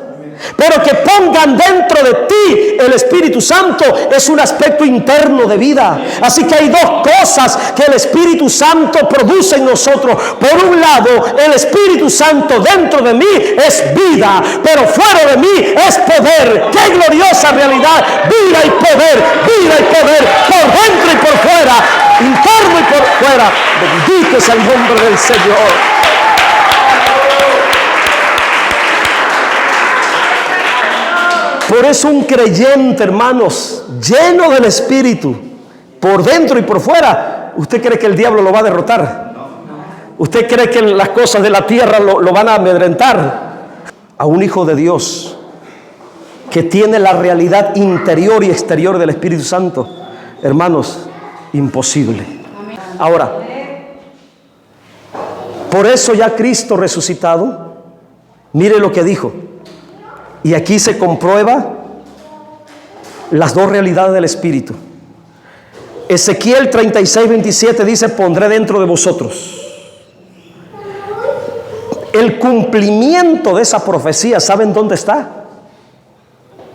Pero que pongan dentro de ti el Espíritu Santo es un aspecto interno de vida. Así que hay dos cosas que el Espíritu Santo produce en nosotros. Por un lado, el Espíritu Santo dentro de mí es vida, pero fuera de mí es poder. ¡Qué gloriosa realidad! Vida y poder, por dentro y por fuera, interno y por fuera. Bendito es el nombre del Señor. Por eso un creyente, hermanos, lleno del Espíritu, por dentro y por fuera, ¿usted cree que el diablo lo va a derrotar? ¿Usted cree que las cosas de la tierra lo van a amedrentar? A un hijo de Dios que tiene la realidad interior y exterior del Espíritu Santo, hermanos, imposible. Ahora, por eso ya Cristo resucitado, mire lo que dijo. Y aquí se comprueba las dos realidades del Espíritu. Ezequiel 36:27 dice: pondré dentro de vosotros. El cumplimiento de esa profecía, ¿saben dónde está?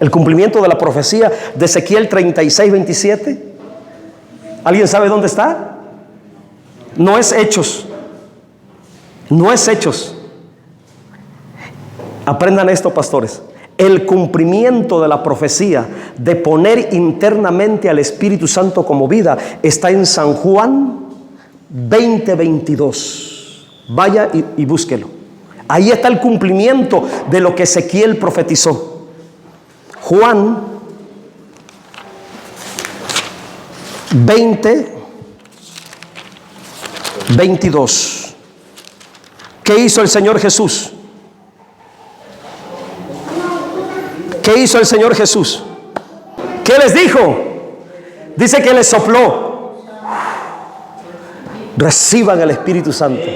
El cumplimiento de la profecía de Ezequiel 36:27. ¿Alguien sabe dónde está? No es Hechos. No es Hechos. Aprendan esto, pastores. El cumplimiento de la profecía de poner internamente al Espíritu Santo como vida está en San Juan 20:22. Vaya y búsquelo. Ahí está el cumplimiento de lo que Ezequiel profetizó. Juan 20:22. ¿Qué hizo el Señor Jesús? ¿Qué hizo el Señor Jesús? ¿Qué les dijo? Dice que les sopló: reciban el Espíritu Santo.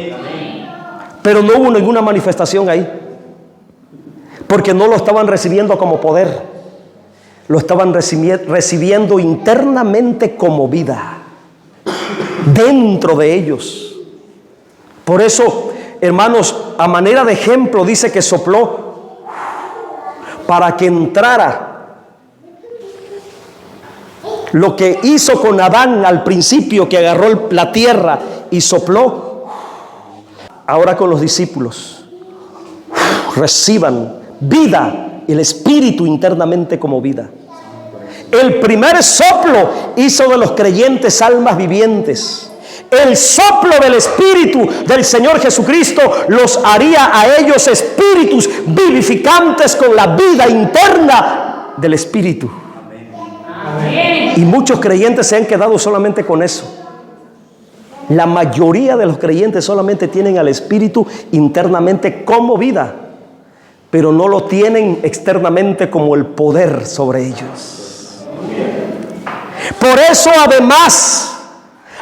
Pero no hubo ninguna manifestación ahí, porque no lo estaban recibiendo como poder, lo estaban recibiendo internamente como vida, dentro de ellos. Por eso, hermanos, a manera de ejemplo dice que sopló para que entrara. Lo que hizo con Adán al principio, que agarró la tierra y sopló, ahora con los discípulos, reciban vida, el Espíritu internamente como vida. El primer soplo hizo de los creyentes almas vivientes. El soplo del Espíritu del Señor Jesucristo los haría a ellos espíritus vivificantes con la vida interna del Espíritu. Amén. Y muchos creyentes se han quedado solamente con eso. La mayoría de los creyentes solamente tienen al Espíritu internamente como vida, pero no lo tienen externamente como el poder sobre ellos. Por eso, además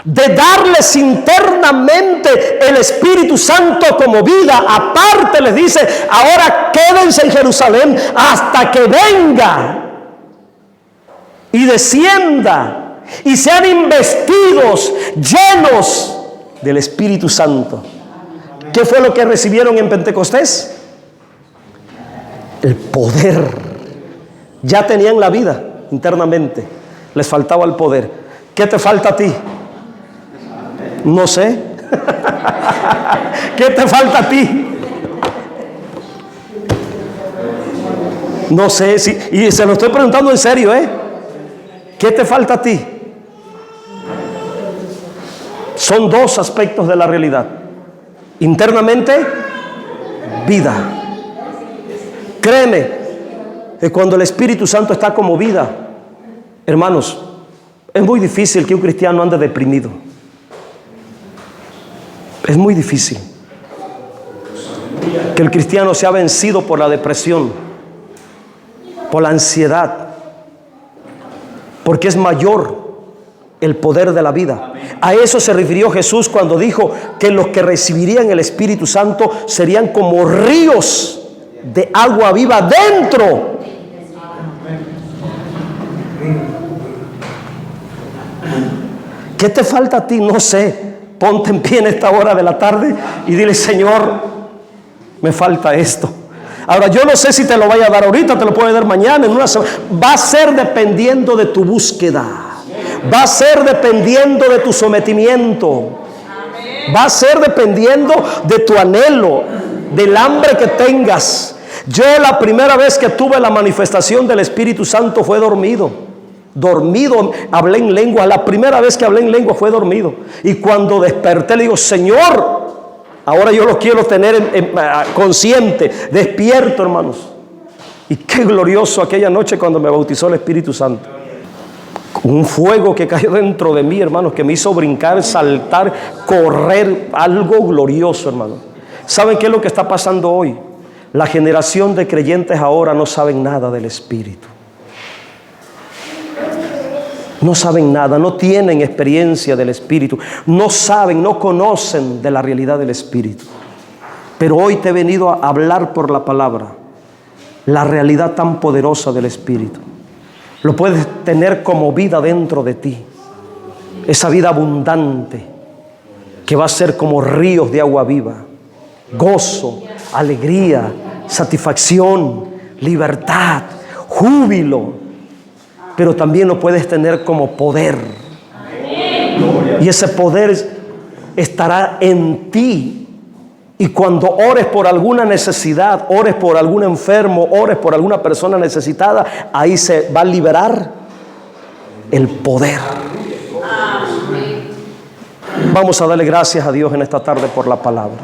de darles internamente el Espíritu Santo como vida, aparte les dice: ahora quédense en Jerusalén hasta que venga y descienda y sean investidos, llenos del Espíritu Santo. ¿Qué fue lo que recibieron en Pentecostés? El poder. Ya tenían la vida internamente, les faltaba el poder. ¿Qué te falta a ti? No sé. ¿Qué te falta a ti? No sé, sí, y se lo estoy preguntando en serio, ¿qué te falta a ti? Son dos aspectos de la realidad. Internamente, vida. Créeme que cuando el Espíritu Santo está como vida, hermanos, es muy difícil que un cristiano ande deprimido. Es muy difícil que el cristiano sea vencido por la depresión, por la ansiedad, porque es mayor el poder de la vida. A eso se refirió Jesús cuando dijo que los que recibirían el Espíritu Santo serían como ríos de agua viva dentro. ¿Qué te falta a ti? No sé. Ponte en pie en esta hora de la tarde y dile: Señor, me falta esto. Ahora, yo no sé si te lo vaya a dar ahorita, te lo puede dar mañana, en una semana. Va a ser dependiendo de tu búsqueda. Va a ser dependiendo de tu sometimiento. Va a ser dependiendo de tu anhelo, del hambre que tengas. Yo la primera vez que tuve la manifestación del Espíritu Santo fue dormido, hablé en lengua. La primera vez que hablé en lengua fue dormido. Y cuando desperté le digo: Señor, ahora yo lo quiero tener consciente, despierto, hermanos. Y qué glorioso aquella noche cuando me bautizó el Espíritu Santo. Un fuego que cayó dentro de mí, hermanos, que me hizo brincar, saltar, correr. Algo glorioso, hermanos. ¿Saben qué es lo que está pasando hoy? La generación de creyentes ahora no saben nada del Espíritu. No saben nada, no tienen experiencia del Espíritu, no saben, no conocen de la realidad del Espíritu. Pero hoy te he venido a hablar por la palabra, la realidad tan poderosa del Espíritu. Lo puedes tener como vida dentro de ti, esa vida abundante que va a ser como ríos de agua viva, gozo, alegría, satisfacción, libertad, júbilo. Pero también lo puedes tener como poder. Y ese poder estará en ti. Y cuando ores por alguna necesidad, ores por algún enfermo, ores por alguna persona necesitada, ahí se va a liberar el poder. Vamos a darle gracias a Dios en esta tarde por la palabra.